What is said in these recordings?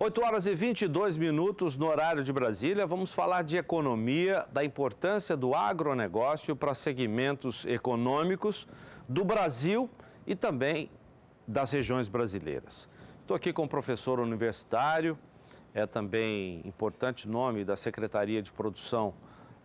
8 horas e 22 minutos no horário de Brasília. Vamos falar de economia, da importância do agronegócio para segmentos econômicos do Brasil e também das regiões brasileiras. Estou aqui com o professor universitário, é também importante nome da Secretaria de Produção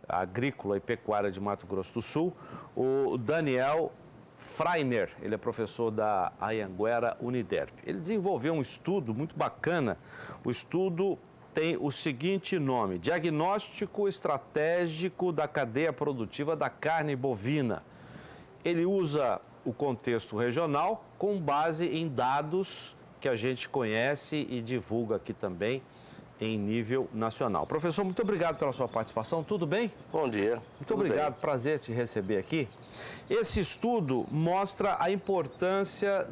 Agrícola e Pecuária de Mato Grosso do Sul, o Daniel Freiner. Ele é professor da Anhanguera Uniderp. Ele desenvolveu um estudo muito bacana. O estudo tem o seguinte nome: Diagnóstico Estratégico da Cadeia Produtiva da Carne Bovina. Ele usa o contexto regional com base em dados que a gente conhece e divulga aqui também em nível nacional. Professor, muito obrigado pela sua participação. Tudo bem? Bom dia. Muito obrigado, prazer te receber aqui. Esse estudo mostra a importância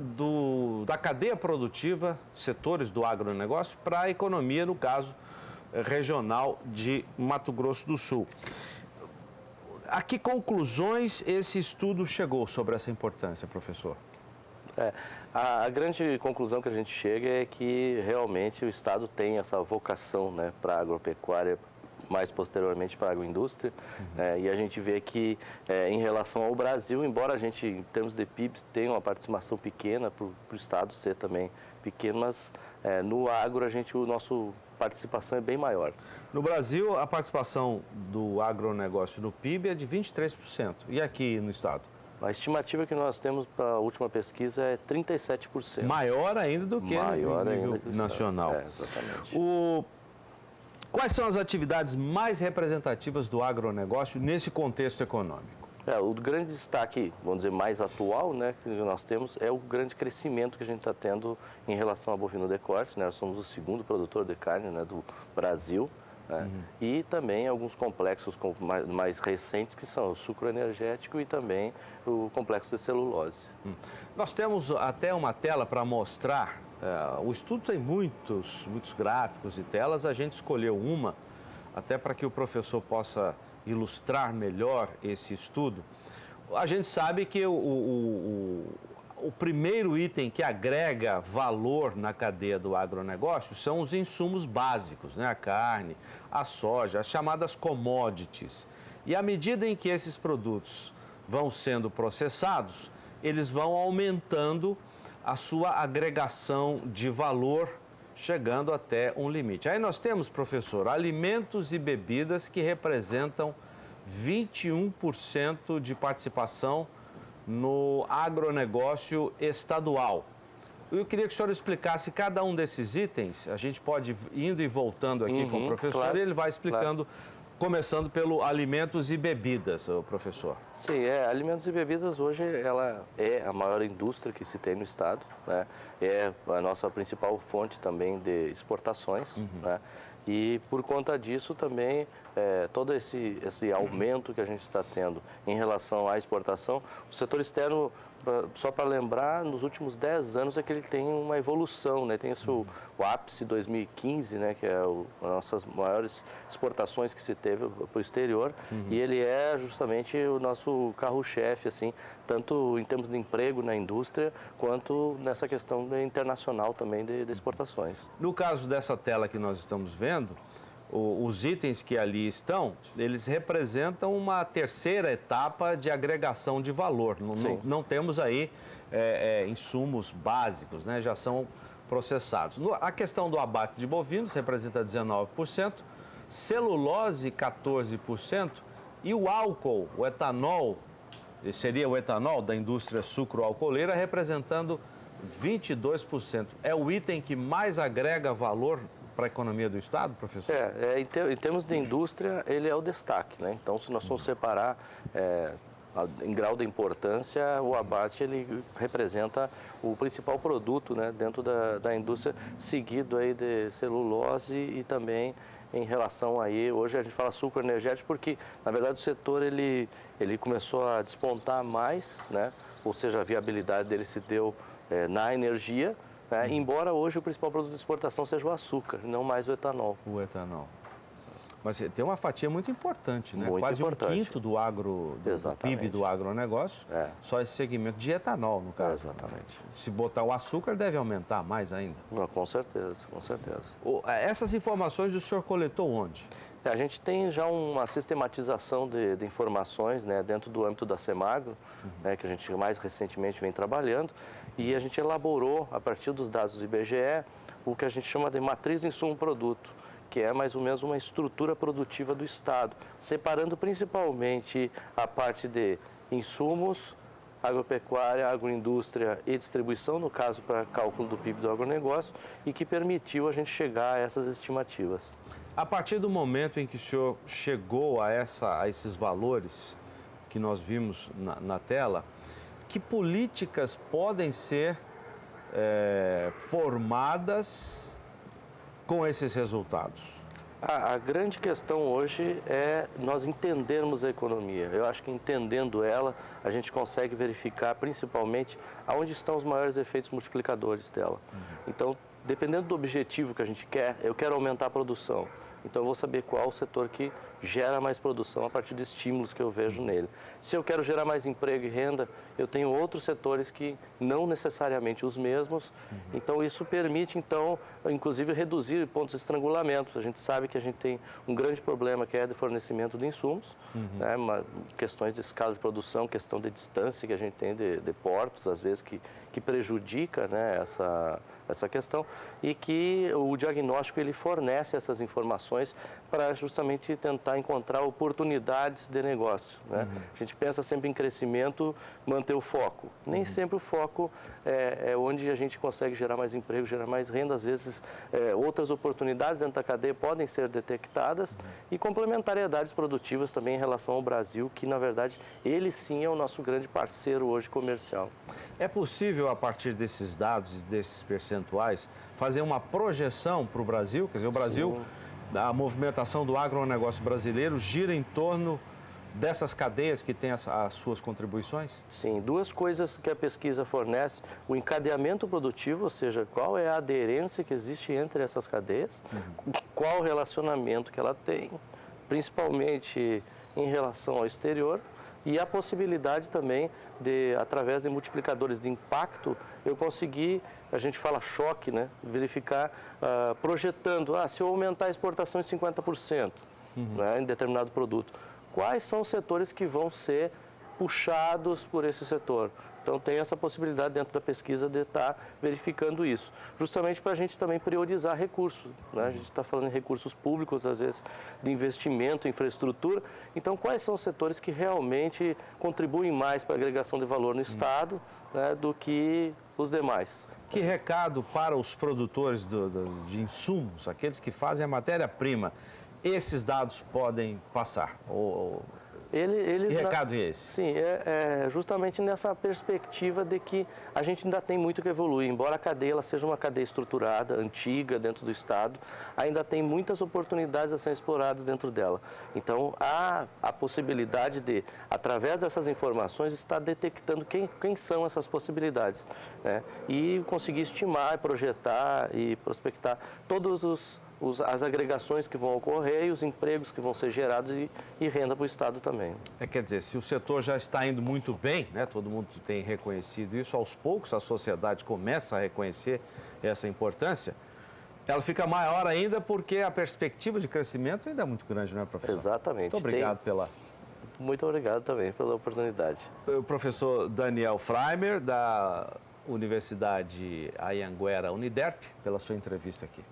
da cadeia produtiva, setores do agronegócio, para a economia, no caso regional de Mato Grosso do Sul. A que conclusões esse estudo chegou sobre essa importância, professor? A grande conclusão que a gente chega é que realmente o Estado tem essa vocação, né, para a agropecuária, mais posteriormente para a agroindústria, e a gente vê que em relação ao Brasil, embora a gente, em termos de PIB, tenha uma participação pequena, para o Estado ser também pequeno, mas no agro a nossa participação é bem maior. No Brasil, a participação do agronegócio no PIB é de 23%. E aqui no Estado? A estimativa que nós temos para a última pesquisa é 37%. Maior ainda do que no nível nacional. Exatamente. Quais são as atividades mais representativas do agronegócio nesse contexto econômico? O grande destaque, vamos dizer, mais atual, né, que nós temos é o grande crescimento que a gente está tendo em relação ao bovino de corte, né? Nós somos o segundo produtor de carne, né, do Brasil. E também alguns complexos mais recentes, que são o sucro energético e também o complexo de celulose. Nós temos até uma tela para mostrar, o estudo tem muitos gráficos e telas, a gente escolheu uma, até para que o professor possa ilustrar melhor esse estudo. A gente sabe que o primeiro item que agrega valor na cadeia do agronegócio são os insumos básicos, né? A carne, a soja, as chamadas commodities. E à medida em que esses produtos vão sendo processados, eles vão aumentando a sua agregação de valor, chegando até um limite. Aí nós temos, professor, alimentos e bebidas que representam 21% de participação no agronegócio estadual. Eu queria que o senhor explicasse cada um desses itens. A gente pode ir indo e voltando aqui com o professor, claro, e ele vai explicando, começando pelo alimentos e bebidas, o professor. Sim, alimentos e bebidas hoje ela é a maior indústria que se tem no estado, né? É a nossa principal fonte também de exportações, né? E por conta disso também, todo esse aumento que a gente está tendo em relação à exportação, o setor externo, só para lembrar, nos últimos 10 anos é que ele tem uma evolução, né? Tem o ápice 2015, né? Que é as nossas maiores exportações que se teve para o exterior, e ele é justamente o nosso carro-chefe, assim, tanto em termos de emprego na indústria, quanto nessa questão internacional também de exportações. No caso dessa tela que nós estamos vendo, os itens que ali estão, eles representam uma terceira etapa de agregação de valor. Não temos aí insumos básicos, né? Já são processados. A questão do abate de bovinos representa 19%, celulose 14% e o álcool, o etanol, seria o etanol da indústria sucro-alcooleira, representando 22%. É o item que mais agrega valor para a economia do Estado, professor? Em termos de indústria, ele é o destaque, né? Então, se nós formos separar em grau de importância, o abate ele representa o principal produto, né, dentro da indústria, seguido aí de celulose e também em relação aí, hoje a gente fala sucro energético porque, na verdade, o setor ele começou a despontar mais, né? Ou seja, a viabilidade dele se deu na energia, embora hoje o principal produto de exportação seja o açúcar, não mais o etanol. O etanol. Mas tem uma fatia muito importante, né? Muito Quase importante. um quinto do PIB do agronegócio, só esse segmento de etanol, no caso. Exatamente. Se botar o açúcar, deve aumentar mais ainda. Não, com certeza, com certeza. Essas informações o senhor coletou onde? A gente tem já uma sistematização de informações, né, dentro do âmbito da Semagro, né, que a gente mais recentemente vem trabalhando, e a gente elaborou, a partir dos dados do IBGE, o que a gente chama de matriz insumo-produto, que é mais ou menos uma estrutura produtiva do Estado, separando principalmente a parte de insumos, agropecuária, agroindústria e distribuição, no caso para cálculo do PIB do agronegócio, e que permitiu a gente chegar a essas estimativas. A partir do momento em que o senhor chegou a esses valores que nós vimos na tela, que políticas podem ser formadas com esses resultados? A grande questão hoje é nós entendermos a economia. Eu acho que entendendo ela, a gente consegue verificar principalmente aonde estão os maiores efeitos multiplicadores dela. Então, dependendo do objetivo que a gente quer, eu quero aumentar a produção. Então, eu vou saber qual o setor que gera mais produção a partir de estímulos que eu vejo nele. Se eu quero gerar mais emprego e renda, eu tenho outros setores que não necessariamente os mesmos. Então, isso permite, então, inclusive, reduzir pontos de estrangulamento. A gente sabe que a gente tem um grande problema que é de fornecimento de insumos, né? Questões de escala de produção, questão de distância que a gente tem de portos, às vezes, que prejudica, né, essa questão, e que o diagnóstico ele fornece essas informações para justamente tentar encontrar oportunidades de negócio, né? A gente pensa sempre em crescimento, manter o foco. Nem sempre o foco é onde a gente consegue gerar mais emprego, gerar mais renda. Às vezes, outras oportunidades dentro da cadeia podem ser detectadas e complementariedades produtivas também em relação ao Brasil, que, na verdade, ele sim é o nosso grande parceiro hoje comercial. É possível, a partir desses dados e desses percentuais, fazer uma projeção para o Brasil? Quer dizer, o Brasil, a movimentação do agronegócio brasileiro gira em torno dessas cadeias que têm as suas contribuições? Sim, duas coisas que a pesquisa fornece: o encadeamento produtivo, ou seja, qual é a aderência que existe entre essas cadeias, qual o relacionamento que ela tem, principalmente em relação ao exterior, e a possibilidade também de, através de multiplicadores de impacto, eu conseguir, a gente fala choque, né? Verificar, projetando, se eu aumentar a exportação em 50%, né, em determinado produto, quais são os setores que vão ser puxados por esse setor? Então, tem essa possibilidade dentro da pesquisa de estar verificando isso, justamente para a gente também priorizar recursos, né? A gente está falando em recursos públicos, às vezes, de investimento, infraestrutura. Então, quais são os setores que realmente contribuem mais para a agregação de valor no Estado, né, do que os demais? Que recado para os produtores de insumos, aqueles que fazem a matéria-prima, esses dados podem passar? Que recado é esse? Sim, justamente nessa perspectiva de que a gente ainda tem muito que evoluir. Embora a cadeia ela seja uma cadeia estruturada, antiga, dentro do Estado, ainda tem muitas oportunidades a serem exploradas dentro dela. Então, há a possibilidade de, através dessas informações, estar detectando quem são essas possibilidades, né? E conseguir estimar, projetar e prospectar todos as agregações que vão ocorrer e os empregos que vão ser gerados e renda para o Estado também. Quer dizer, se o setor já está indo muito bem, né, todo mundo tem reconhecido isso, aos poucos a sociedade começa a reconhecer essa importância, ela fica maior ainda porque a perspectiva de crescimento ainda é muito grande, não é, professor? Exatamente. Muito obrigado Muito obrigado também pela oportunidade. O professor Daniel Freimer, da Universidade Anhanguera Uniderp, pela sua entrevista aqui.